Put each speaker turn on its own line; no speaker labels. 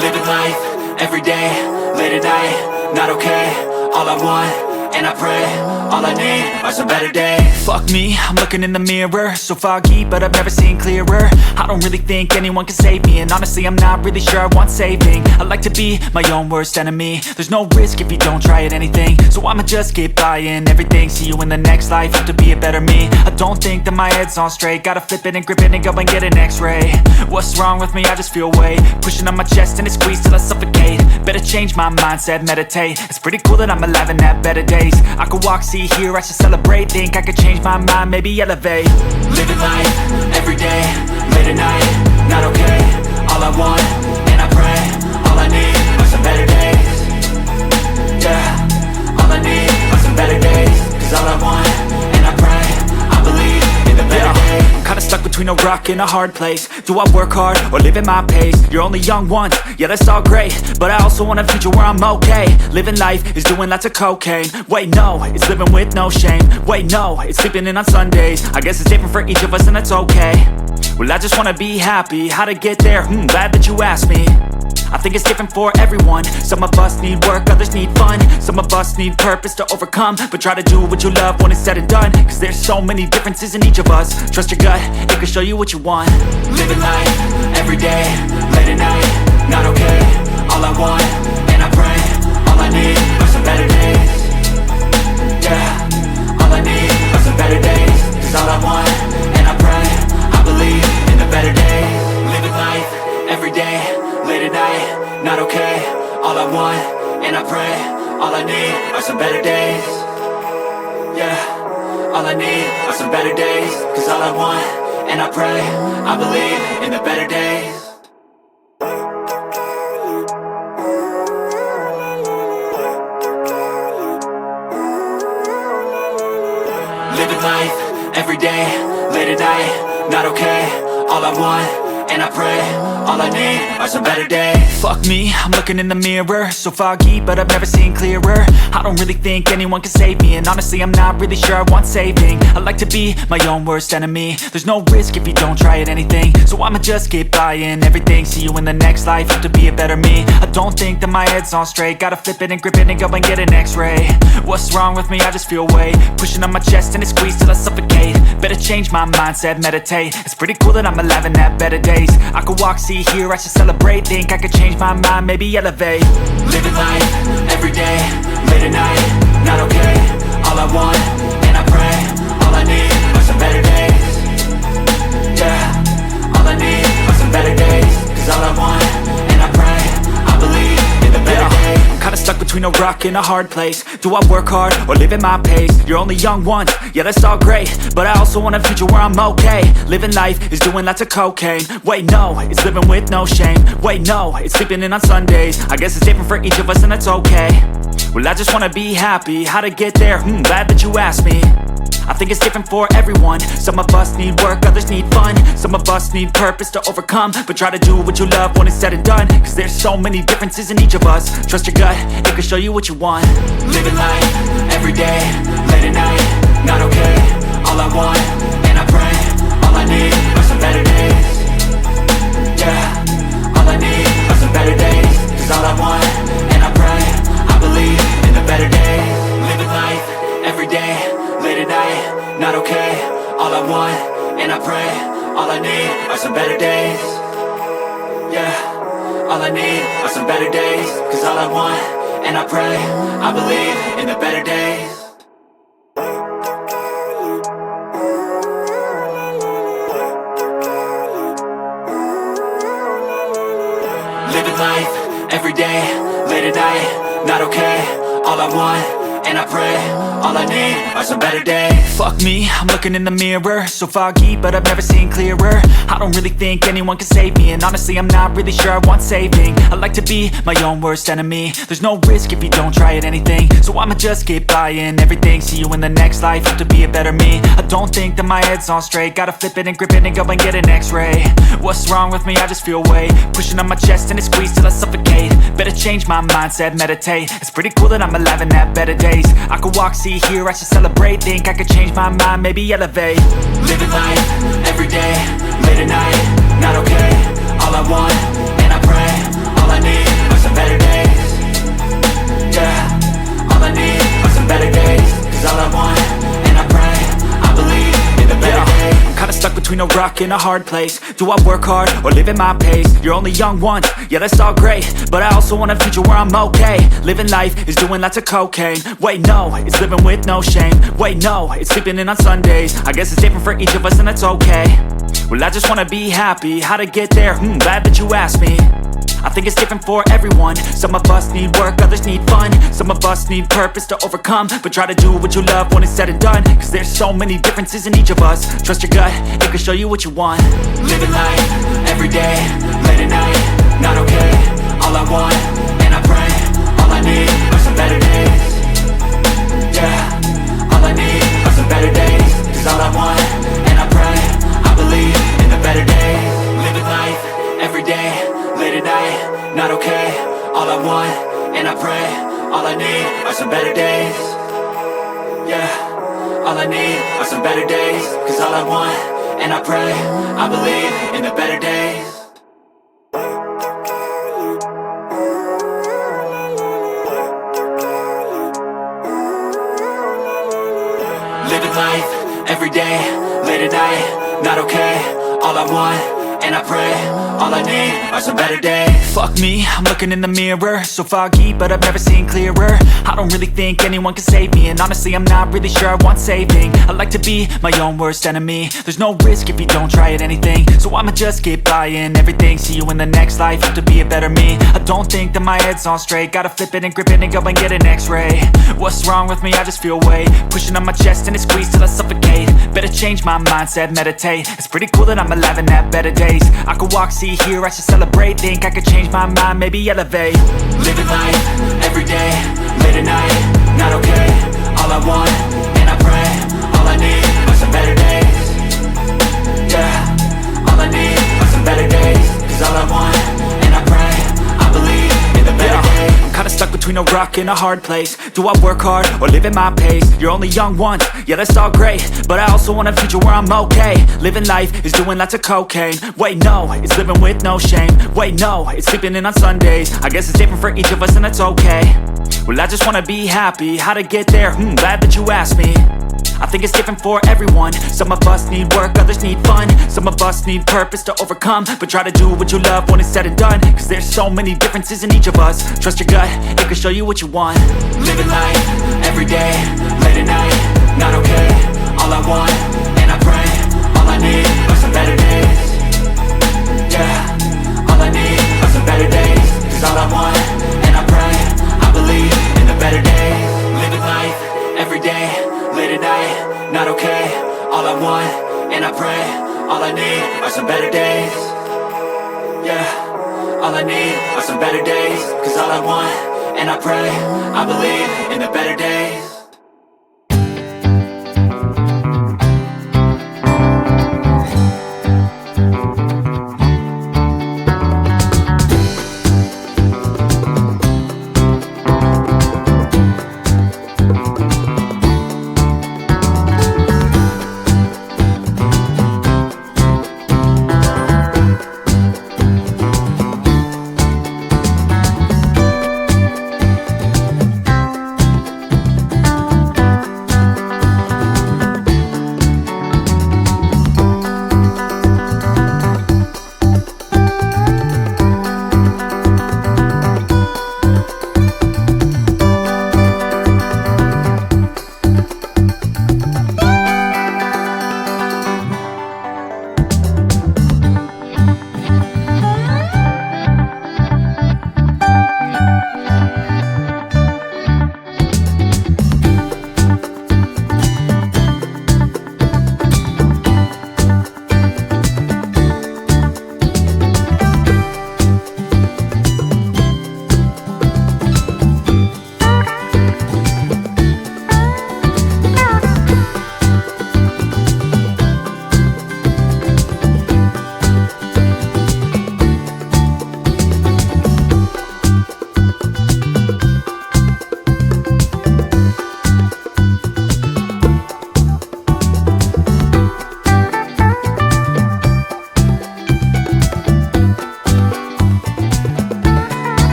Living life, everyday, late at night, not okay. All I want, and I pray, all I need are some better days. Fuck me, I'm looking in the mirror, so foggy, but I've never seen clearer. I don't really think anyone can save me, and honestly I'm not really sure I want saving. I like to be my own worst enemy. There's no risk if you don't try at anything, so I'ma just keep buying everything. See you in the next life, have to be a better me. I don't think that my head's on straight, gotta flip it and grip it and go and get an x-ray. What's wrong with me? I just feel weight pushing on my chest and it squeezes till I suffocate. Better change my mindset, meditate. It's pretty cool that I'm alive and have better days. I could walk, see, hear, I should celebrate. Think I could change my mind, maybe elevate. Living life, everyday, late at night, not okay. All I want, and I pray, all I need are some better days. Yeah, all I need are some better days. Cause all I want, and I pray, I believe in the better days. I'm kinda stuck between a rock and a hard place. Do I work hard or live at my pace? You're only young once, yeah that's all great, but I also want a future where I'm okay. Living life is doing lots of cocaine. Wait no, it's living with no shame. Wait no, it's sleeping in on Sundays. I guess it's different for each of us and that's okay. Well I just wanna be happy, how to get there? Glad that you asked me. I think it's different for everyone. Some of us need work, others need fun. Some of us need purpose to overcome. But try to do what you love when it's said and done. Cause there's so many differences in each of us. Trust your gut, it can show you what you want. Living life, everyday, late at night, not okay. All I want, and I pray, all I need are some better days. Yeah, all I need are some better days. Cause all I want, and I pray, I believe in the better days. Living life, everyday, late at night, not okay. All I want, and I pray, all I need are some better days. Yeah, all I need are some better days. Cause all I want, and I pray, I believe in the better days. Living life, everyday, late at night, not okay. All I want, and I pray, all I need are some better days. Fuck me, I'm looking in the mirror, so foggy, but I've never seen clearer. I don't really think anyone can save me, and honestly I'm not really sure I want saving. I like to be my own worst enemy. There's no risk if you don't try at anything, so I'ma just keep buying everything. See you in the next life, have to be a better me. I don't think that my head's on straight, gotta flip it and grip it and go and get an x-ray. What's wrong with me? I just feel weight pushing on my chest and it squeezes till I suffocate. Better change my mindset, meditate. It's pretty cool that I'm alive and have better days. I could walk, see, hear, I should celebrate. Think I could change my mind, maybe elevate. Living life, everyday, late at night, not okay. All I want, and I pray, all I need are some better days. Yeah, all I need are some better days. Cause all I want, and I pray, I believe in the better days. I'm kinda stuck between a rock and a hard place. Do I work hard or live at my pace? You're only young once, yeah that's all great, but I also want a future where I'm okay. Living life is doing lots of cocaine. Wait no, it's living with no shame. Wait no, it's sleeping in on Sundays. I guess it's different for each of us and that's okay. Well I just wanna be happy, how to get there? Glad that you asked me. I think it's different for everyone. Some of us need work, others need fun. Some of us need purpose to overcome. But try to do what you love when it's said and done. Cause there's so many differences in each of us. Trust your gut, it can show you what you want. Living life, everyday, late at night, not okay. All I want, and I pray, all I need are some better days. Yeah, all I need are some better days. Cause all I want, and I pray, I believe in the better days. Living life, everyday, late at night, not okay. All I want, and I pray, all I need are some better days. Yeah, all I need are some better days. Cause all I want, and I pray, I believe in the better days. Living life, everyday, late at night, not okay. All I want, and I pray, all I need are some better days. Fuck me, I'm looking in the mirror, so foggy, but I've never seen clearer. I don't really think anyone can save me, and honestly I'm not really sure I want saving. I like to be my own worst enemy. There's no risk if you don't try at anything, so I'ma just keep buying everything. See you in the next life, have to be a better me. I don't think that my head's on straight, gotta flip it and grip it and go and get an x-ray. What's wrong with me? I just feel weight pushing on my chest and it squeezes till I suffocate. Better change my mindset, meditate. It's pretty cool that I'm alive and have better days. I could walk, see, hear, I should celebrate. Think I could change my mind, maybe elevate. Living life, everyday, late at night, not okay. All I want, and I pray, all I need a rock and a hard place. Do I work hard or live at my pace? You're only young once, yeah that's all great, but I also want a future where I'm okay. Living life is doing lots of cocaine. Wait no, it's living with no shame. Wait no, it's sleeping in on Sundays. I guess it's different for each of us and that's okay. Well I just wanna be happy, how to get there? Glad that you asked me. I think it's different for everyone. Some of us need work, others need fun. Some of us need purpose to overcome. But try to do what you love when it's said and done, cause there's so many differences in each of us. Trust your gut, it can show you what you want. Living life, everyday, late at night, not okay. All I want, and I pray, all I need are some better days. Yeah, all I need are some better days. Cause all I want, and I pray, I believe in the better days. Living life, everyday, late at night, not okay. All I want, and I pray, all I need are some better days. Yeah, all I need are some better days. Cause all I want, and I pray, I believe in the better days. Living life, everyday, late at night, not okay. All I want, and I pray, all I need are some better days. Fuck me, I'm looking in the mirror, so foggy, but I've never seen clearer. I don't really think anyone can save me, and honestly I'm not really sure I want saving. I like to be my own worst enemy. There's no risk if you don't try at anything, so I'ma just get buying everything. See you in the next life, have to be a better me. I don't think that my head's on straight, gotta flip it and grip it and go and get an x-ray. What's wrong with me? I just feel weight pushing on my chest and it squeezes till I suffocate. Better change my mindset, meditate. It's pretty cool that I'm alive and have better days. I could walk, see, hear, I should celebrate. Think I could change my mind, maybe elevate. Living life, everyday, late at night, not okay. All I want, and I pray, all I need are some better days. Yeah, all I need are some better days. Cause all I want, and I pray, I believe in the better days. I'm kinda stuck between a rock and a hard place. Do I work hard or live at my pace? You're only young once, yeah that's all great, but I also want a future where I'm okay. Living life is doing lots of cocaine. Wait no, it's living with no shame. Wait no, it's sleeping in on Sundays. I guess it's different for each of us and that's okay. Well I just wanna be happy, how to get there? Glad that you asked me. I think it's different for everyone. Some of us need work, others need fun. Some of us need purpose to overcome. But try to do what you love when it's said and done, cause there's so many differences in each of us. Trust your gut, it can show you what you want. Living life, everyday, late at night, not okay. All I want, and I pray, all I need are some better days. Yeah, all I need are some better days. Cause all I want, and I pray, I believe in the better days. Living life, everyday, late at night, not okay. All I want, and I pray, all I need are some better days. Yeah, all I need are some better days. Cause all I want, and I pray, I believe in the better days.